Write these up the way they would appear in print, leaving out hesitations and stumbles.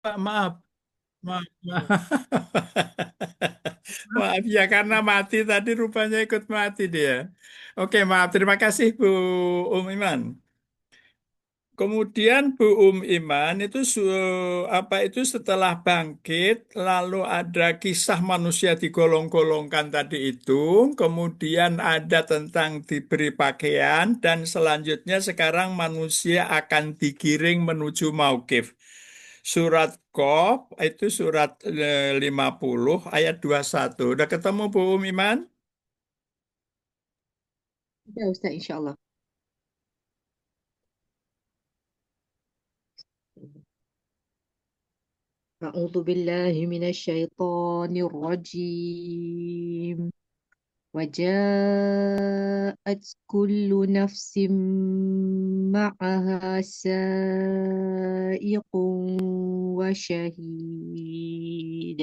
Maaf, maaf, maaf ya karena mati tadi rupanya ikut mati dia. Oke, maaf. Terima kasih Bu Iman. Kemudian Bu Iman itu apa itu setelah bangkit lalu ada kisah manusia digolong-golongkan tadi itu, kemudian ada tentang diberi pakaian dan selanjutnya sekarang manusia akan digiring menuju Mauqif. Surat Qaf itu surat 50 ayat 21. Udah ketemu Bu Iman? Ya Ustaz, insya Allah. أعوذ بالله من الشيطان الرجيم. وجاءت كل نفس معها سائق وشهيد.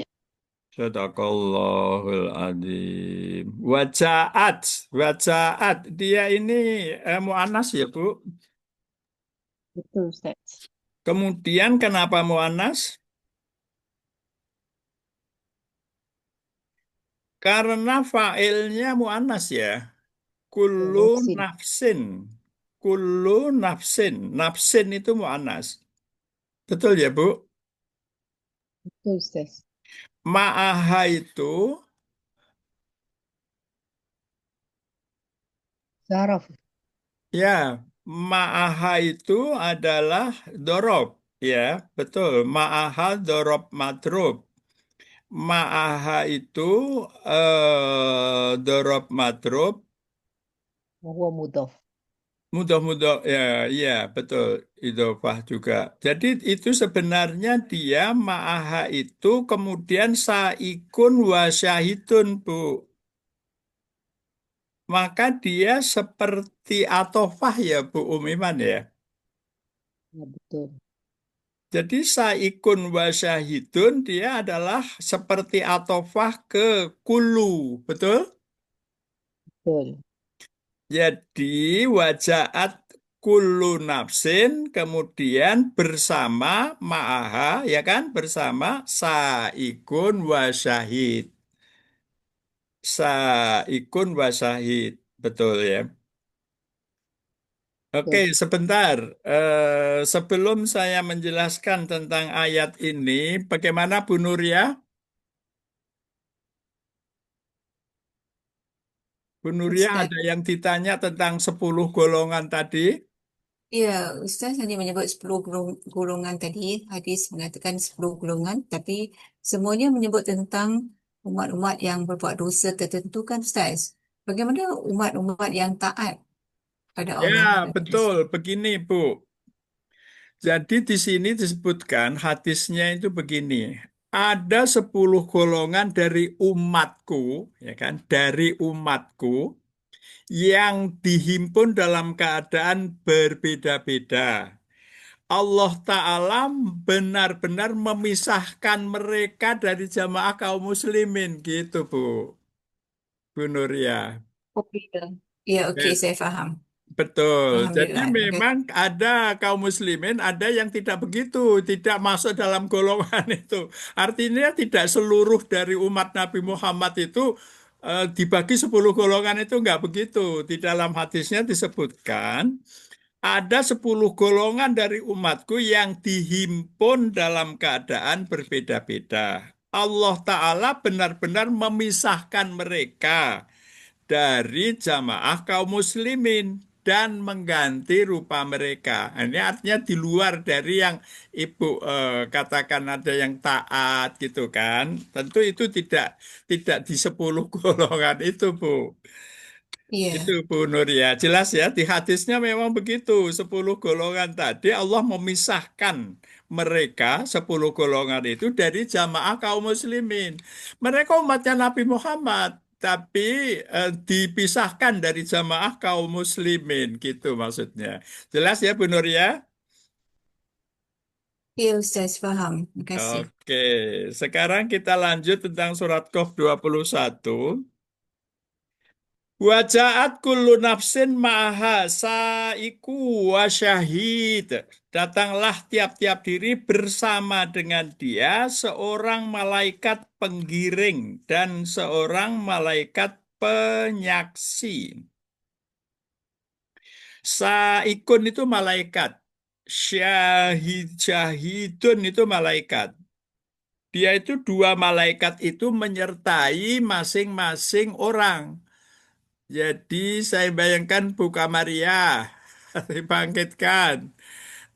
Sadaqallahul adzim. Wajaat, wajaat. Dia ini mu'anas ya, Bu. Betul Ustaz. Kemudian kenapa mu'anas? Karena fa'ilnya mu'anas ya. Ya, Kullu nafsin. nafsin. Kullu nafsin. Nafsin itu mu'anas. Betul ya, Bu? Betul Ustaz. Ma'aha itu, Zaraf. ya, ma'aha itu adalah dorob. Ya, betul. Ma'aha dorob madrob. Ma'aha itu dorob madrob Wahwa mudhaf. mudah-mudah ya iya betul idofah juga. Jadi itu sebenarnya dia ma'aha itu kemudian saikun wa syahidun Bu. Maka dia seperti atofah ya Bu Umiman ya. Ya, betul. Jadi saikun wa syahidun dia adalah seperti atofah ke kulu, betul? Betul. Jadi wajaat kullu nafsin kemudian bersama ma'aha ya kan bersama saikun wa syahid. Saikun wa syahid. Betul ya. Oke, Betul. sebentar. Sebelum saya menjelaskan tentang ayat ini, bagaimana Bu Nuria? Bu Nuria Ustaz. ada yang ditanya tentang 10 golongan tadi? Ya, Ustaz hanya menyebut 10 golongan tadi. Hadis mengatakan 10 golongan, tapi semuanya menyebut tentang umat-umat yang berbuat dosa tertentu kan Ustaz. Bagaimana umat-umat yang taat pada Ya, Allah dan betul. Rasul? Begini, Bu. Jadi di sini disebutkan hadisnya itu begini. Ada 10 golongan dari umatku, ya kan, dari umatku yang dihimpun dalam keadaan berbeda-beda. Allah Ta'ala benar-benar memisahkan mereka dari jamaah kaum muslimin, gitu Bu, Bu Nuria. Oke. Ya, oke, Ya, saya faham. betul. Jadi Alhamdulillah. memang ada kaum muslimin, ada yang tidak begitu, tidak masuk dalam golongan itu. Artinya tidak seluruh dari umat Nabi Muhammad itu dibagi 10 golongan itu enggak begitu. Di dalam hadisnya disebutkan ada 10 golongan dari umatku yang dihimpun dalam keadaan berbeda-beda. Allah Ta'ala benar-benar memisahkan mereka dari jamaah kaum muslimin dan mengganti rupa mereka. Nah, ini artinya di luar dari yang Ibu katakan ada yang taat gitu kan. Tentu itu tidak di 10 golongan itu, Bu. Itu Iya, Bu Nur ya. Jelas ya di hadisnya memang begitu. 10 golongan tadi Allah memisahkan mereka 10 golongan itu dari jamaah kaum muslimin. Mereka umatnya Nabi Muhammad, tapi dipisahkan dari jamaah kaum muslimin gitu maksudnya. Jelas ya Bu Nur ya? iya Ustaz, faham. Terima kasih. Oke, sekarang kita lanjut tentang surat Qaf 21. Wajaat kullu nafsin ma'aha sa'iku wa syahid. Datanglah tiap-tiap diri bersama dengan dia seorang malaikat penggiring dan seorang malaikat penyaksi. Saikun itu malaikat. Syahidun itu malaikat. Dia itu dua malaikat itu menyertai masing-masing orang. Jadi saya bayangkan Buka Maria dibangkitkan.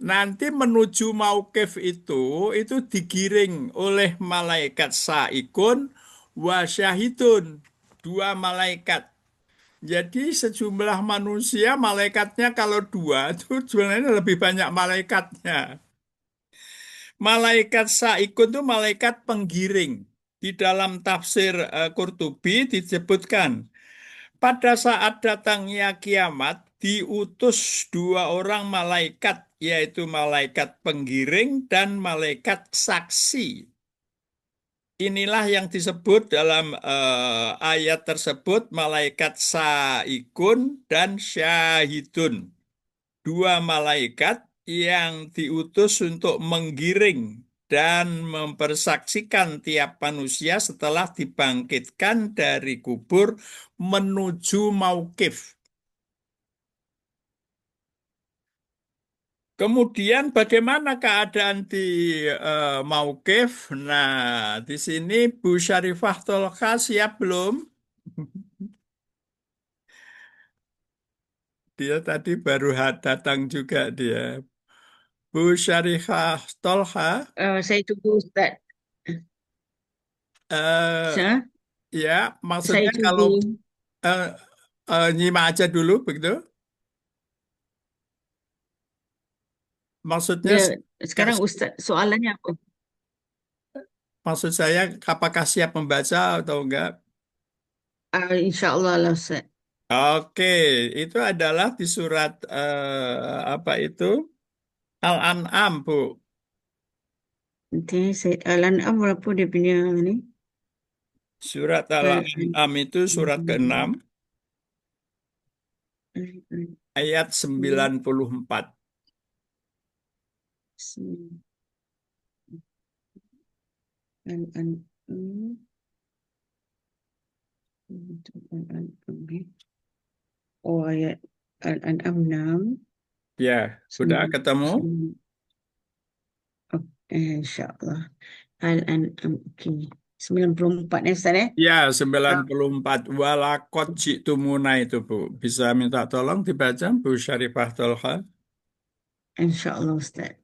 Nanti menuju Maukif itu digiring oleh malaikat Saikun wasyahidun, dua malaikat. Jadi sejumlah manusia, malaikatnya kalau dua, itu sebenarnya lebih banyak malaikatnya. Malaikat Saikun itu malaikat penggiring. Di dalam tafsir Qurtubi disebutkan, pada saat datangnya kiamat, diutus dua orang malaikat, yaitu malaikat penggiring dan malaikat saksi. Inilah yang disebut dalam ayat tersebut, malaikat saikun dan syahidun. Dua malaikat yang diutus untuk menggiring dan mempersaksikan tiap manusia setelah dibangkitkan dari kubur menuju Maukif. Kemudian bagaimana keadaan di Maukif? Nah, di sini Bu Syarifah Tolka siap belum? Dia tadi baru datang juga dia. Bu Syarifah Tolha, Saya tunggu Ustaz. eh, Sa- ya Saya maksudnya kalau tunggu. eh, nyimak aja dulu begitu. Maksudnya Ya, sekarang Ustaz soalannya apa? maksud saya apakah siap membaca atau enggak? Insya Allah lah Ustaz. Oke, itu adalah di surat apa itu? Al-An'am, Bu. Nanti saya Al-An'am apa dia punya ni? Surat Al-An'am. Al-An'am itu surat ke-6 ayat 94. Al-An'am. Oh, ayat Al-An'am 6. Ya, sudah ketemu? Insya Allah. Al-An'am. Okay. 94 ni Ustaz eh? Ya, 94. Walakot ji'tumuna itu, Bu. Bisa minta tolong dibaca, Bu Syarifah Tolha. Insya Allah Ustaz.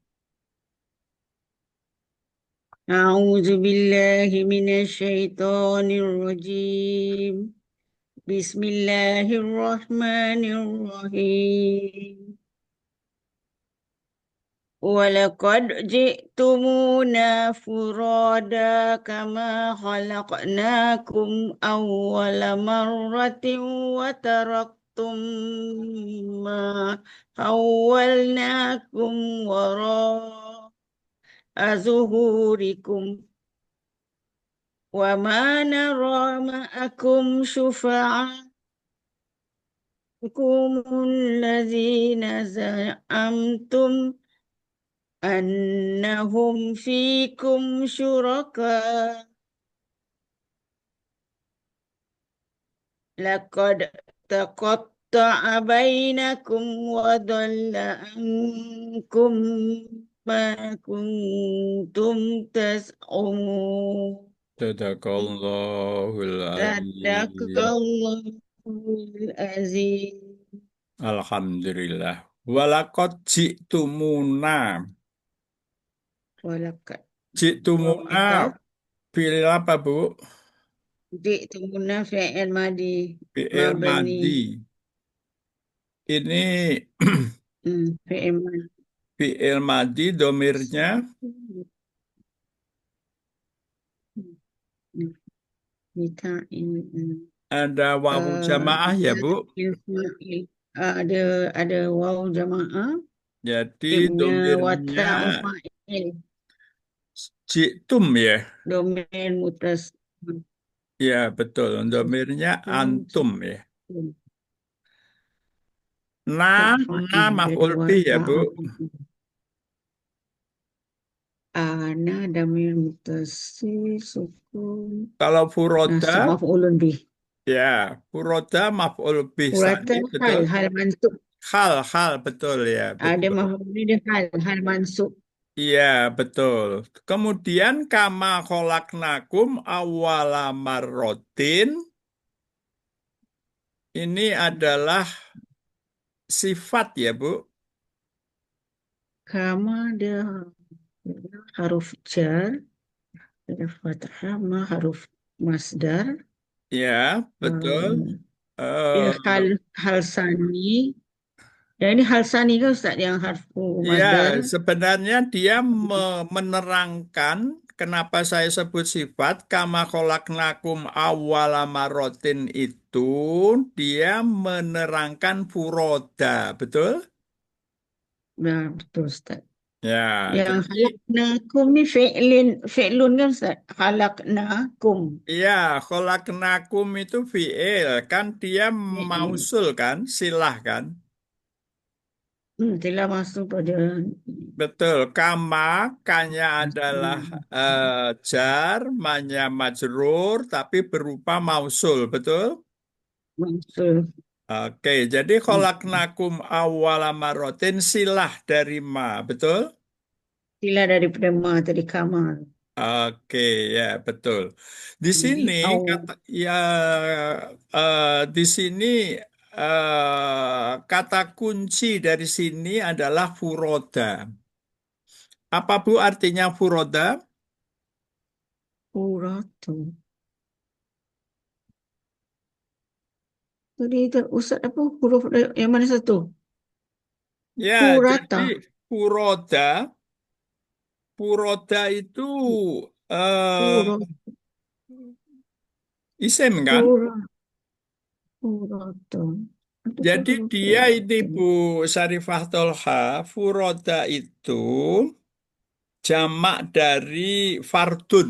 أعوذ بالله من الشيطان الرجيم بسم الله الرحمن الرحيم ولقد جئتمونا فرادا كما خلقناكم أول مرة وتركتم ما خولناكم وراء ظهوركم وما نرى معكم شفعاءكم الذين زعمتم أنهم فيكم شركاء لقد تقطع بينكم وضل عنكم ما كنتم تزعمون Sadaqallahul صدق azim. الله العظيم. Alhamdulillah. Walakot ji'tumuna. ولقد Ji'tumuna. Pilih apa, Bu? جئتمونا فعل ماضي Fi'il مبني. madi. Ini فعل ماضي fi'il madi domirnya بتاع ada wawu jamaah ya, Bu. ada waw jamaah, Jadi dia punya domirnya watak fa'il, ji'tum ya. domain mutas. Ya, betul. Domirnya antum ya. Na, Tak na fa'il, jadi maf'ul bih ya, watak. Bu. Ana damir muttasil sukun Kalau furoda, nasab maf'ulun bih. ya, furoda maf'ul bih Urata sani, betul. hal mansub. Hal betul ya, Ada betul. maf'ul bih dia hal mansub. Iya, betul. Kemudian kama kholaknakum awwala marrotin, ini adalah sifat ya, Bu. Kama dia huruf jar, ada fathah, ma huruf masdar. Ya, betul. Um, Eh, dia hal sani. Ya ini hal sani kan Ustaz yang harfu ya, masdar. sebenarnya dia menerangkan kenapa saya sebut sifat kama kholaknakum awwala marrotin itu dia menerangkan furoda, betul? Nah, betul Ustaz. Ya, Yang jadi halaknakum ni fi'lun kan Ustaz? Halaknakum. iya, kholaknakum itu fi'il kan dia Fi'il. mausul kan, silah kan. Telah masuk pada Betul, kama kanya adalah jar, manya majrur tapi berupa mausul, betul? masuk. Oke, jadi kholaknakum awwala marrotin silah dari ma, betul? Sila daripada ma tadi kamal. Oke, ya betul. Di Jadi sini au kata ya di sini kata kunci dari sini adalah furoda. Apa Bu artinya furoda? uratu. Tadi itu Ustaz apa huruf yang mana satu? Ya, jadi Purata. furoda, furoda itu Pura, eh, isim kan? pura, purata. Ada Jadi huruf dia ini purata. Bu Syarifah Tolha, furoda itu jamak dari fardun.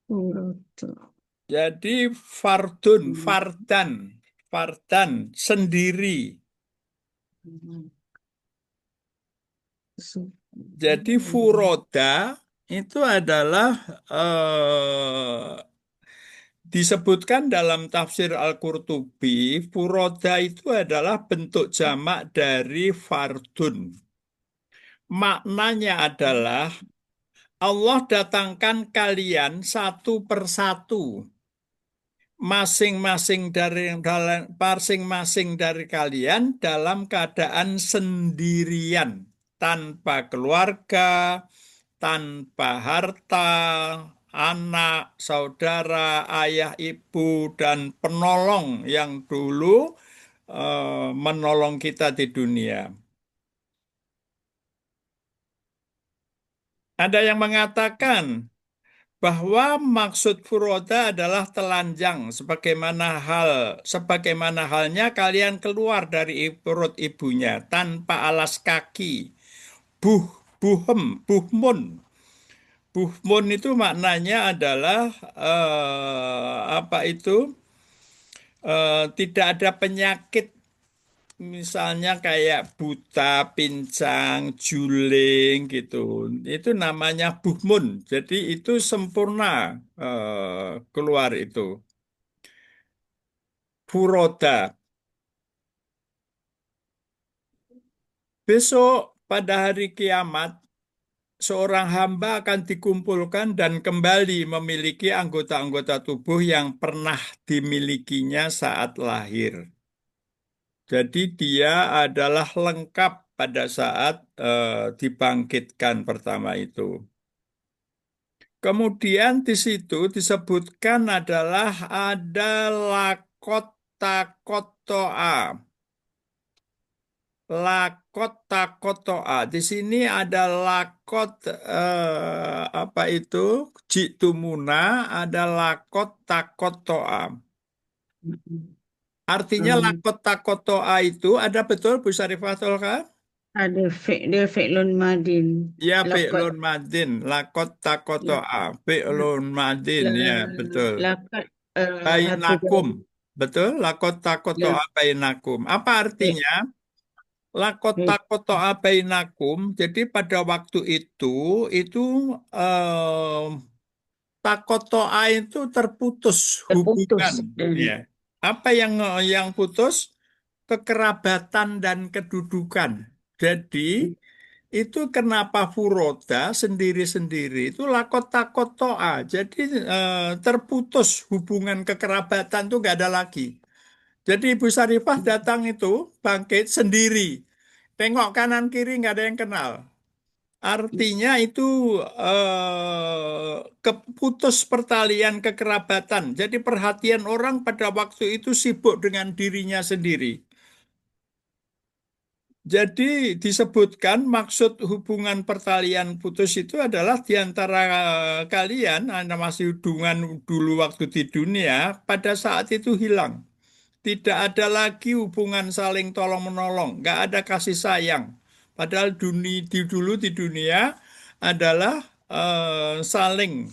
Purata. Jadi fardun, fardan, fardan sendiri. Jadi furoda itu adalah disebutkan dalam tafsir Al-Qurtubi, furoda itu adalah bentuk jamak dari fardun. Maknanya adalah Allah datangkan kalian satu persatu, masing-masing dari kalian dalam keadaan sendirian, tanpa keluarga, tanpa harta, anak, saudara, ayah, ibu, dan penolong yang dulu menolong kita di dunia. Ada yang mengatakan bahwa maksud furoda adalah telanjang sebagaimana halnya kalian keluar dari perut ibunya tanpa alas kaki. Buh buhem buhmun. Buhmun itu maknanya adalah apa itu? Tidak ada penyakit misalnya kayak buta, pincang, juling gitu. Itu namanya buhmun. Jadi itu sempurna keluar itu. Furoda. Besok pada hari kiamat, seorang hamba akan dikumpulkan dan kembali memiliki anggota-anggota tubuh yang pernah dimilikinya saat lahir. Jadi dia adalah lengkap pada saat dibangkitkan pertama itu. Kemudian di situ disebutkan adalah ada lakot takotoa. Lakot takotoa. Di sini ada lakot apa itu? Jitumuna, ada lakot takotoa. Artinya lakot takotoa itu ada betul Bu Syarifah Tolka? Ada dia fi'lun madin. Ya, Lakat. fi'lun madin, lakot takotoa, fi'lun madin, La, ya betul. lakat harfu jar. Bainakum, betul, lakot Ya, takotoa bainakum. Apa fi- artinya? Baik. Lakota bainakum. Jadi pada waktu itu eh, takotoa itu terputus hubungan. Terputus Ya. dari Apa yang putus? Kekerabatan dan kedudukan. Jadi itu kenapa furoda sendiri-sendiri itu lakota kotoa. Jadi terputus hubungan kekerabatan itu nggak ada lagi. Jadi Ibu Sarifah datang itu bangkit sendiri. Tengok kanan kiri nggak ada yang kenal. Artinya itu keputus pertalian kekerabatan. Jadi perhatian orang pada waktu itu sibuk dengan dirinya sendiri. Jadi disebutkan maksud hubungan pertalian putus itu adalah di antara kalian, Anda masih hubungan dulu waktu di dunia, pada saat itu hilang. Tidak ada lagi hubungan saling tolong-menolong, nggak ada kasih sayang. Padahal dulu di dunia adalah saling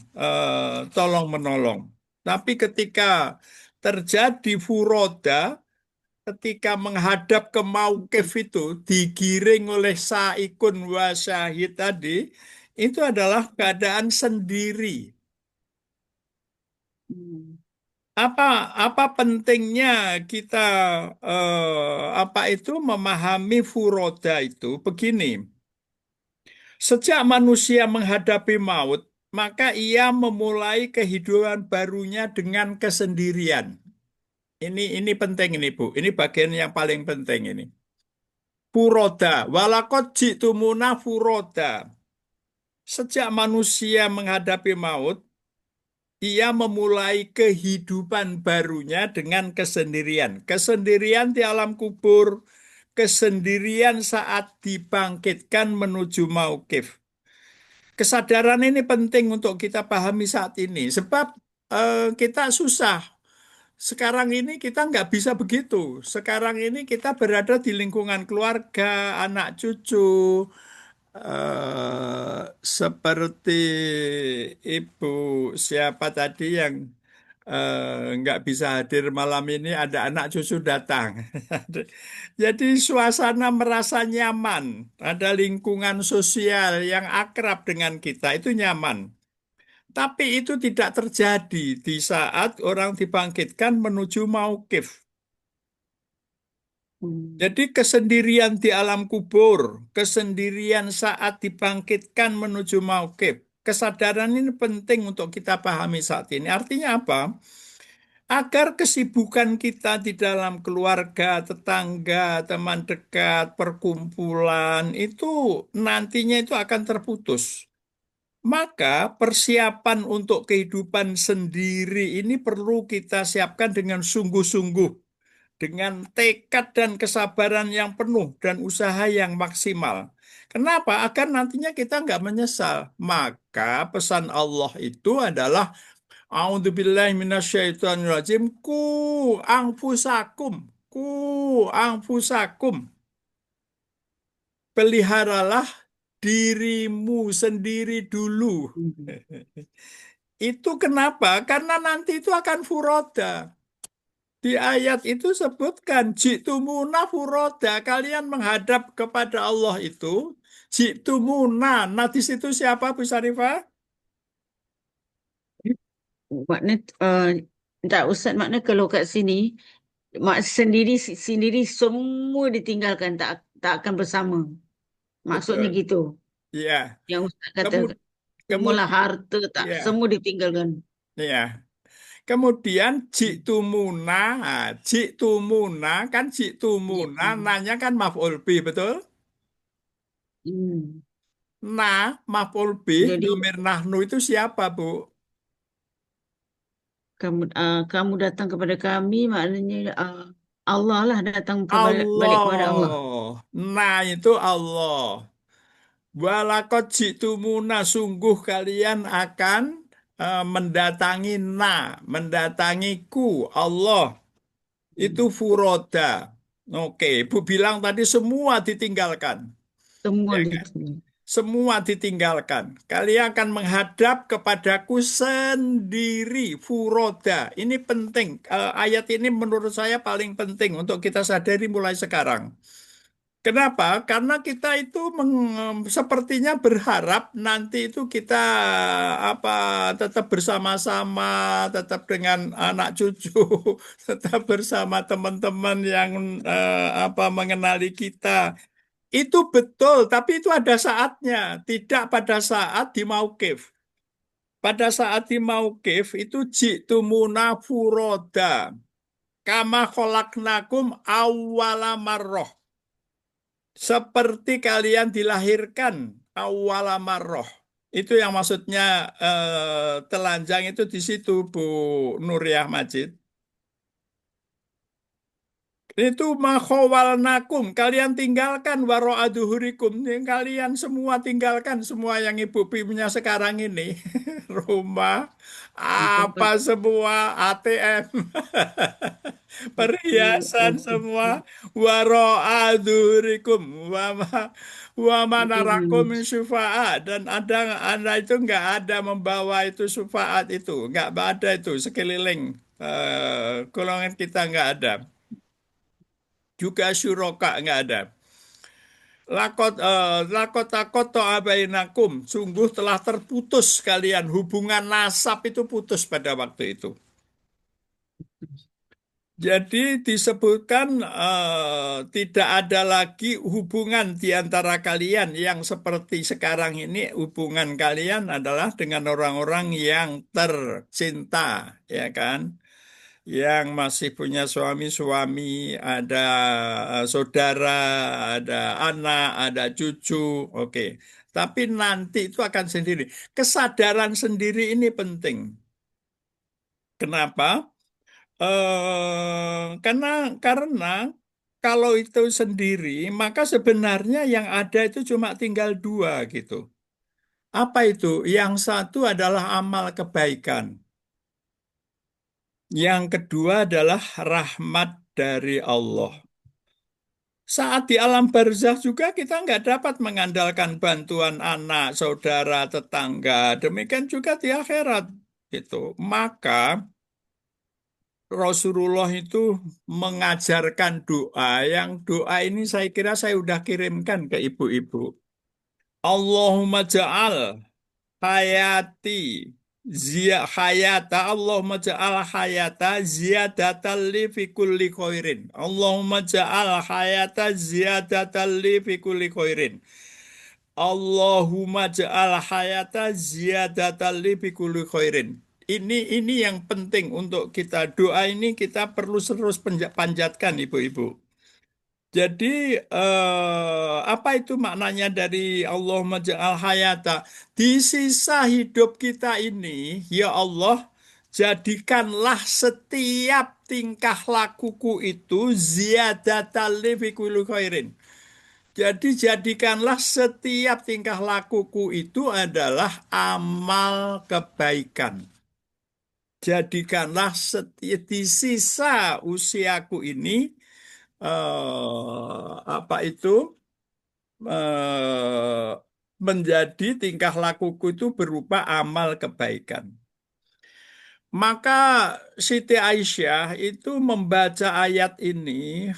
tolong-menolong. Tapi ketika terjadi furoda, ketika menghadap ke Maukif itu, digiring oleh Saikun wa Syahid tadi, itu adalah keadaan sendiri. Hmm. Apa apa pentingnya kita apa itu memahami furoda itu? Begini, sejak manusia menghadapi maut, maka ia memulai kehidupan barunya dengan kesendirian. Ini penting ini Bu. Ini bagian yang paling penting ini. Furoda, walakot jitumuna furoda. Sejak manusia menghadapi maut, ia memulai kehidupan barunya dengan kesendirian. Kesendirian di alam kubur, kesendirian saat dibangkitkan menuju maukif. Kesadaran ini penting untuk kita pahami saat ini, sebab kita susah. Sekarang ini kita nggak bisa begitu. Sekarang ini kita berada di lingkungan keluarga, anak cucu, seperti Ibu siapa tadi yang nggak bisa hadir malam ini, ada anak cucu datang. Jadi suasana merasa nyaman, ada lingkungan sosial yang akrab dengan kita, itu nyaman. Tapi itu tidak terjadi di saat orang dibangkitkan menuju maukif. Hmm. Jadi kesendirian di alam kubur, kesendirian saat dibangkitkan menuju maukif. Kesadaran ini penting untuk kita pahami saat ini. Artinya apa? Agar kesibukan kita di dalam keluarga, tetangga, teman dekat, perkumpulan itu nantinya itu akan terputus. Maka persiapan untuk kehidupan sendiri ini perlu kita siapkan dengan sungguh-sungguh, dengan tekad dan kesabaran yang penuh dan usaha yang maksimal. Kenapa? Agar nantinya kita nggak menyesal. Maka pesan Allah itu adalah A'udzubillahi minasyaitonirrajim. Anfusakum. Ku anfusakum. Peliharalah dirimu sendiri dulu. Hmm. Itu kenapa? Karena nanti itu akan furoda. Di ayat itu sebutkan jitumuna furoda. Kalian menghadap kepada Allah itu jitumuna. Nah di situ siapa Bu Syarifah? Makna tak Ustaz, makna kalau kat sini mak sendiri sendiri semua ditinggalkan, tak akan bersama. Maksudnya Betul. gitu. Ya. Yang Ustaz kata Kemudian, semualah kemudian harta tak ya, semua ditinggalkan. ya. Kemudian jitumuna, jitumuna kan jitumuna, Gitu. nanya kan maf'ul bih, betul? Hmm. Nah, maf'ul bih, Jadi domir nahnu itu siapa, Bu? kamu datang kepada kami, maknanya Allah lah datang kepada balik kepada Allah. Allah. Nah, itu Allah. Walakot jitumuna, sungguh kalian akan mendatangi mendatangiku, Allah. Itu Hmm. furoda. Oke, Ibu bilang tadi semua ditinggalkan. Semua Ya kan? ditinggalkan. Semua ditinggalkan. Kalian akan menghadap kepadaku sendiri, furoda. Ini penting. Ayat ini menurut saya paling penting untuk kita sadari mulai sekarang. Kenapa? Karena kita itu sepertinya berharap nanti itu kita apa tetap bersama-sama, tetap dengan anak cucu, tetap bersama teman-teman yang apa mengenali kita. Itu betul, tapi itu ada saatnya, tidak pada saat di Mauqif. Pada saat di Mauqif itu ji'tumuna furoda, kama kholaknakum awwala marroh. Seperti kalian dilahirkan awwala marroh. Itu yang maksudnya telanjang itu di situ Bu Nuriyah Majid. Itu nakum, kalian tinggalkan waro aduhurikum, yang kalian semua tinggalkan semua yang ibu punya sekarang ini, rumah, apa Betul-betul. semua ATM, perhiasan semua, waro aduhurikum, wama wama narakum min syufa'a, dan ada anda itu nggak ada membawa itu syufaat itu, nggak ada itu sekeliling golongan kita nggak ada. Juga syuroka nggak ada. Lakot takot abainakum, sungguh telah terputus kalian, hubungan nasab itu putus pada waktu itu. Jadi disebutkan tidak ada lagi hubungan di antara kalian yang seperti sekarang ini. Hubungan kalian adalah dengan orang-orang yang tercinta, ya kan? Yang masih punya suami-suami, ada saudara, ada anak, ada cucu, oke. Tapi nanti itu akan sendiri. Kesadaran sendiri ini penting. Kenapa? Karena kalau itu sendiri, maka sebenarnya yang ada itu cuma tinggal dua gitu. Apa itu? Yang satu adalah amal kebaikan. Yang kedua adalah rahmat dari Allah. Saat di alam barzakh juga kita nggak dapat mengandalkan bantuan anak, saudara, tetangga. Demikian juga di akhirat. Itu. Maka Rasulullah itu mengajarkan doa yang doa ini saya kira saya udah kirimkan ke ibu-ibu. Allahumma ja'al hayati hayata Allahumma ja'al hayata ziyadatan li fi kulli khairin. Allahumma ja'al hayata ziyadatan li fi kulli khairin. Allahumma ja'al hayata ziyadatan li fi kulli khairin. Ini yang penting untuk kita. Doa ini kita perlu terus panjatkan ibu-ibu. Jadi apa itu maknanya dari Allahumma ja'al hayata? Di sisa hidup kita ini, ya Allah, jadikanlah setiap tingkah lakuku itu ziyadatan li fi kulli khairin. Jadi jadikanlah setiap tingkah lakuku itu adalah amal kebaikan. Jadikanlah di sisa usiaku ini apa itu eh, menjadi tingkah lakuku itu berupa amal kebaikan. Maka Siti Aisyah itu membaca ayat ini,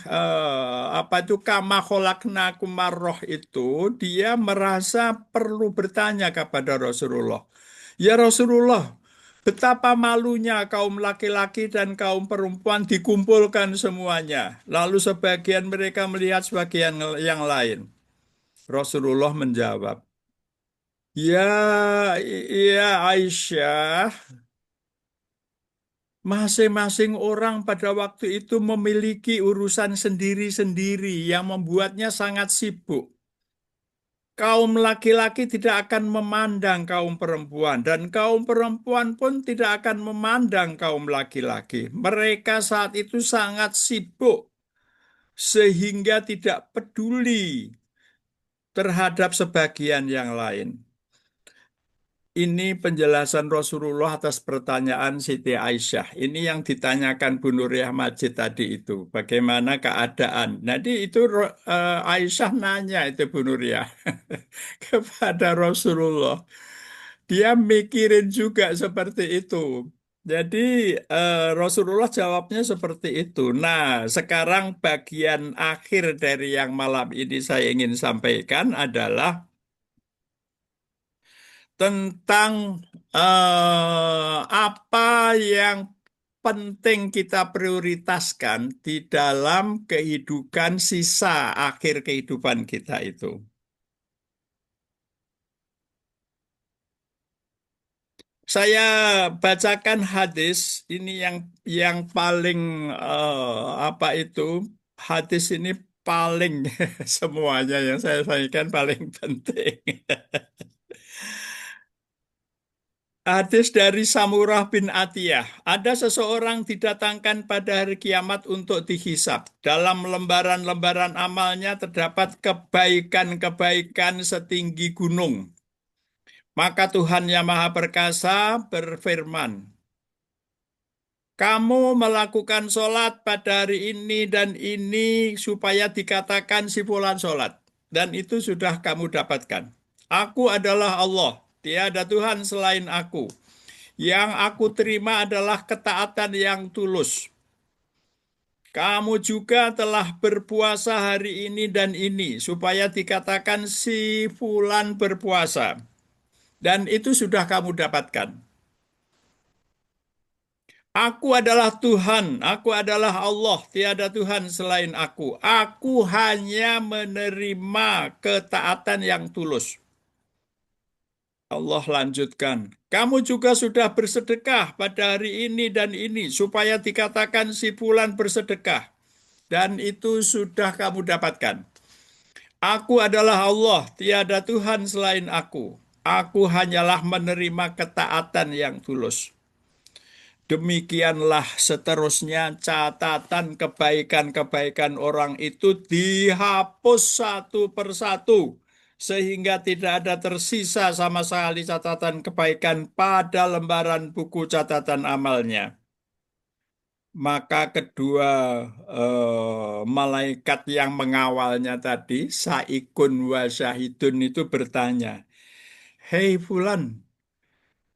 apa itu kama kholaknakum marroh itu, dia merasa perlu bertanya kepada Rasulullah. Ya Rasulullah, betapa malunya kaum laki-laki dan kaum perempuan dikumpulkan semuanya. Lalu sebagian mereka melihat sebagian yang lain. Rasulullah menjawab, ya Aisyah, masing-masing orang pada waktu itu memiliki urusan sendiri-sendiri yang membuatnya sangat sibuk. Kaum laki-laki tidak akan memandang kaum perempuan, dan kaum perempuan pun tidak akan memandang kaum laki-laki. Mereka saat itu sangat sibuk, sehingga tidak peduli terhadap sebagian yang lain. Ini penjelasan Rasulullah atas pertanyaan Siti Aisyah. Ini yang ditanyakan Bu Nuriyah Majid tadi itu. Bagaimana keadaan? Nanti itu Aisyah nanya itu Bu Nuriyah kepada Rasulullah. Dia mikirin juga seperti itu. Jadi Rasulullah jawabnya seperti itu. Nah, sekarang bagian akhir dari yang malam ini saya ingin sampaikan adalah tentang apa yang penting kita prioritaskan di dalam kehidupan sisa akhir kehidupan kita itu. Saya bacakan hadis ini yang paling apa itu hadis ini paling semuanya yang saya sampaikan paling penting. Hadis dari Samurah bin Atiyah. Ada seseorang didatangkan pada hari kiamat untuk dihisap. Dalam lembaran-lembaran amalnya terdapat kebaikan-kebaikan setinggi gunung. Maka Tuhan Yang Maha Perkasa berfirman, kamu melakukan sholat pada hari ini dan ini supaya dikatakan si fulan sholat. Dan itu sudah kamu dapatkan. Aku adalah Allah, tiada Tuhan selain aku. Yang aku terima adalah ketaatan yang tulus. Kamu juga telah berpuasa hari ini dan ini, supaya dikatakan si fulan berpuasa. Dan itu sudah kamu dapatkan. Aku adalah Tuhan, aku adalah Allah, tiada Tuhan selain aku. Aku hanya menerima ketaatan yang tulus. Allah lanjutkan, kamu juga sudah bersedekah pada hari ini dan ini, supaya dikatakan si fulan bersedekah. Dan itu sudah kamu dapatkan. Aku adalah Allah, tiada Tuhan selain aku. Aku hanyalah menerima ketaatan yang tulus. Demikianlah seterusnya catatan kebaikan-kebaikan orang itu dihapus satu persatu sehingga tidak ada tersisa sama sekali catatan kebaikan pada lembaran buku catatan amalnya. Maka kedua malaikat yang mengawalnya tadi, Saikun wa Syahidun itu bertanya, hei Fulan,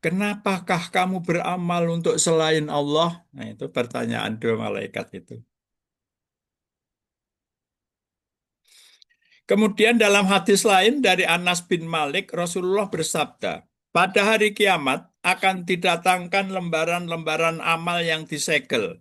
kenapakah kamu beramal untuk selain Allah? Nah, itu pertanyaan dua malaikat itu. Kemudian dalam hadis lain dari Anas bin Malik, Rasulullah bersabda, pada hari kiamat akan didatangkan lembaran-lembaran amal yang disegel,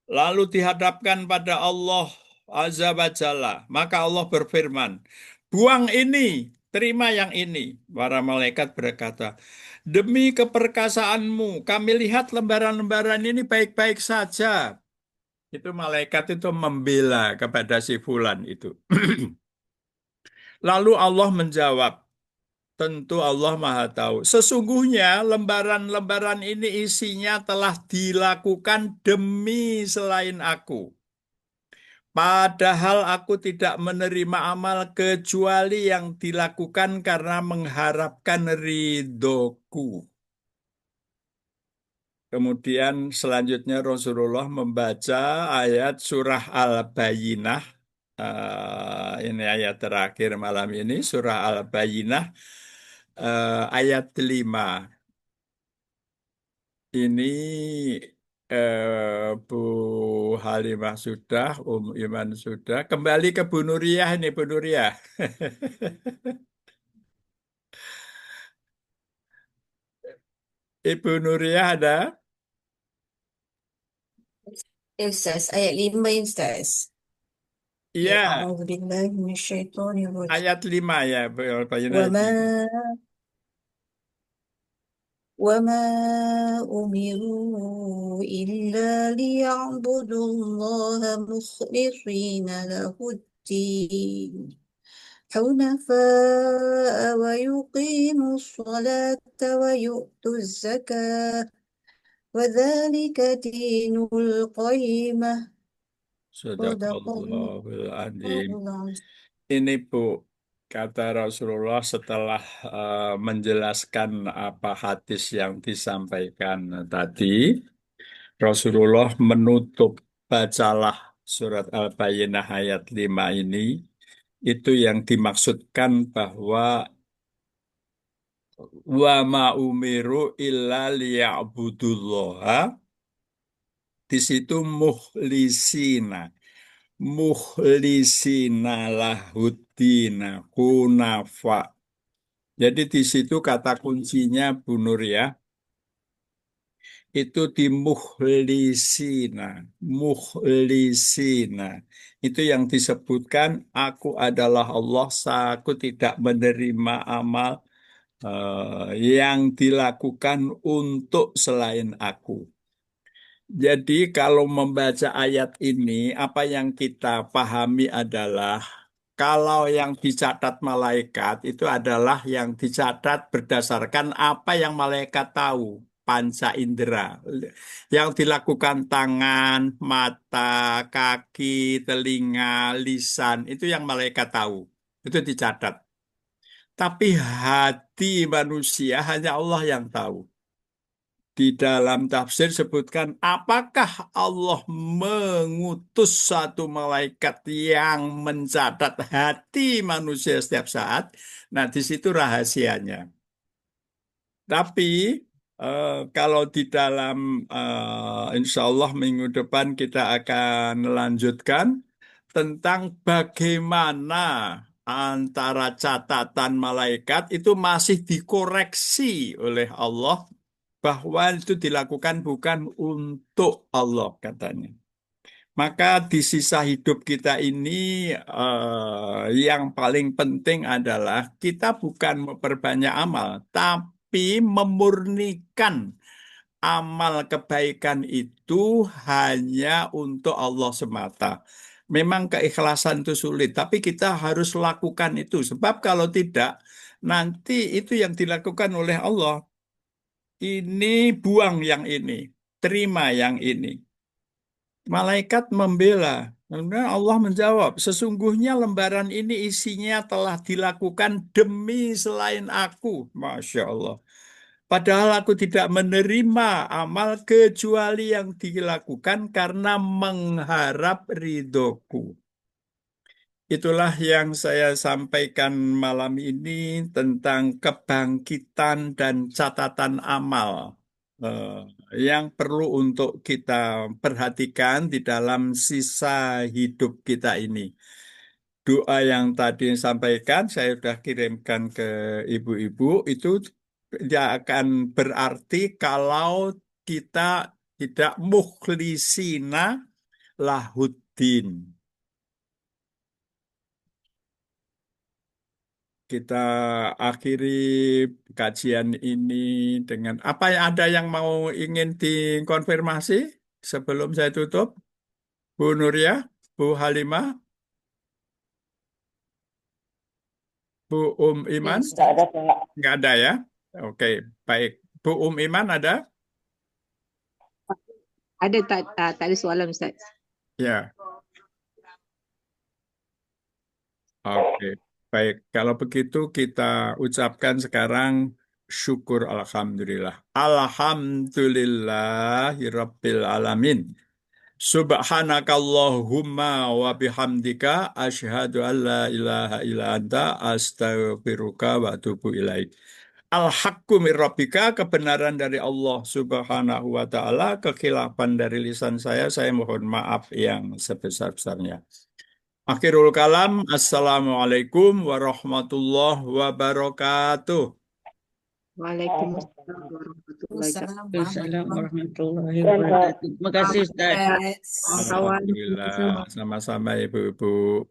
lalu dihadapkan pada Allah Azza wa Jalla. Maka Allah berfirman, buang ini, terima yang ini. Para malaikat berkata, demi keperkasaanmu, kami lihat lembaran-lembaran ini baik-baik saja. Itu malaikat itu membela kepada si fulan itu. Lalu Allah menjawab, tentu Allah Maha Tahu. Sesungguhnya lembaran-lembaran ini isinya telah dilakukan demi selain aku. Padahal aku tidak menerima amal kecuali yang dilakukan karena mengharapkan ridhoku. Kemudian selanjutnya Rasulullah membaca ayat surah Al-Bayyinah. Ini ayat terakhir malam ini, surah Al-Bayyinah ayat 5. Ini Bu Halimah sudah, Iman sudah. Kembali ke Bu Nuriyah ini, Bu Nuriyah. Ibu Nuriyah ada? Ya Ustaz, ayat 5 ya Ustaz. Ya, Iya, a'udzubillahi minasyaitonirrajim. ayat 5 ya, Bu Al-Bayyinah ayat وما 5. وما أمروا إلا ليعبدوا الله مخلصين له الدين حنفاء ويقيموا الصلاة ويؤتوا الزكاة وذلك دين القيمة صدق Sadaqallahul الله Adzim. العظيم. Ini Bu, kata Rasulullah setelah menjelaskan apa hadis yang disampaikan tadi, Rasulullah menutup, bacalah surat Al-Bayyinah ayat 5 ini, itu yang dimaksudkan bahwa Wa ma umiru illa liya'budullaha. Di situ muhlisina. Muhlisina lahuddina kunafa. Jadi di situ kata kuncinya Bu Nur ya, itu di muhlisina. Muhlisina. Itu yang disebutkan aku adalah Allah, aku tidak menerima amal yang dilakukan untuk selain aku. Jadi kalau membaca ayat ini, apa yang kita pahami adalah kalau yang dicatat malaikat itu adalah yang dicatat berdasarkan apa yang malaikat tahu, panca indera. Yang dilakukan tangan, mata, kaki, telinga, lisan, itu yang malaikat tahu. Itu dicatat. Tapi hati manusia hanya Allah yang tahu. Di dalam tafsir sebutkan, apakah Allah mengutus satu malaikat yang mencatat hati manusia setiap saat? Nah, di situ rahasianya. Tapi kalau di dalam insya Allah minggu depan kita akan lanjutkan tentang bagaimana antara catatan malaikat itu masih dikoreksi oleh Allah bahwa itu dilakukan bukan untuk Allah katanya. Maka di sisa hidup kita ini yang paling penting adalah kita bukan memperbanyak amal, tapi memurnikan amal kebaikan itu hanya untuk Allah semata. Memang keikhlasan itu sulit, tapi kita harus lakukan itu. Sebab kalau tidak, nanti itu yang dilakukan oleh Allah. Ini buang yang ini, terima yang ini. Malaikat membela. Kemudian Allah menjawab, sesungguhnya lembaran ini isinya telah dilakukan demi selain aku. Masya Allah. Padahal aku tidak menerima amal kecuali yang dilakukan karena mengharap ridhoku. Itulah yang saya sampaikan malam ini tentang kebangkitan dan catatan amal eh, yang perlu untuk kita perhatikan di dalam sisa hidup kita ini. Doa yang tadi sampaikan saya sudah kirimkan ke ibu-ibu itu tidak akan berarti kalau kita tidak mukhlisina lahuddin. Kita akhiri kajian ini dengan apa yang ada yang mau ingin dikonfirmasi sebelum saya tutup? Bu Nuria, Bu Halimah, Bu Ya, Iman, Ustaz. nggak ada ya? Oke, baik. Bu Iman ada? Ada tak, tak ada soalan Ustaz? Ya, oke. Baik, kalau begitu kita ucapkan sekarang syukur Alhamdulillah. Alhamdulillahirabbil alamin. Subhanakallahumma wa bihamdika asyhadu an la ilaha illa anta astaghfiruka wa atubu ilaik. Al-haqqu mir rabbika, kebenaran dari Allah Subhanahu wa taala, kekhilafan dari lisan saya mohon maaf yang sebesar-besarnya. Akhirul kalam, assalamualaikum warahmatullahi wabarakatuh. Waalaikumsalam warahmatullahi wabarakatuh. Waalaikumsalam warahmatullahi wabarakatuh. Terima kasih Ustaz. Ustaz. Kawan-kawan. Alhamdulillah, sama-sama ibu-ibu.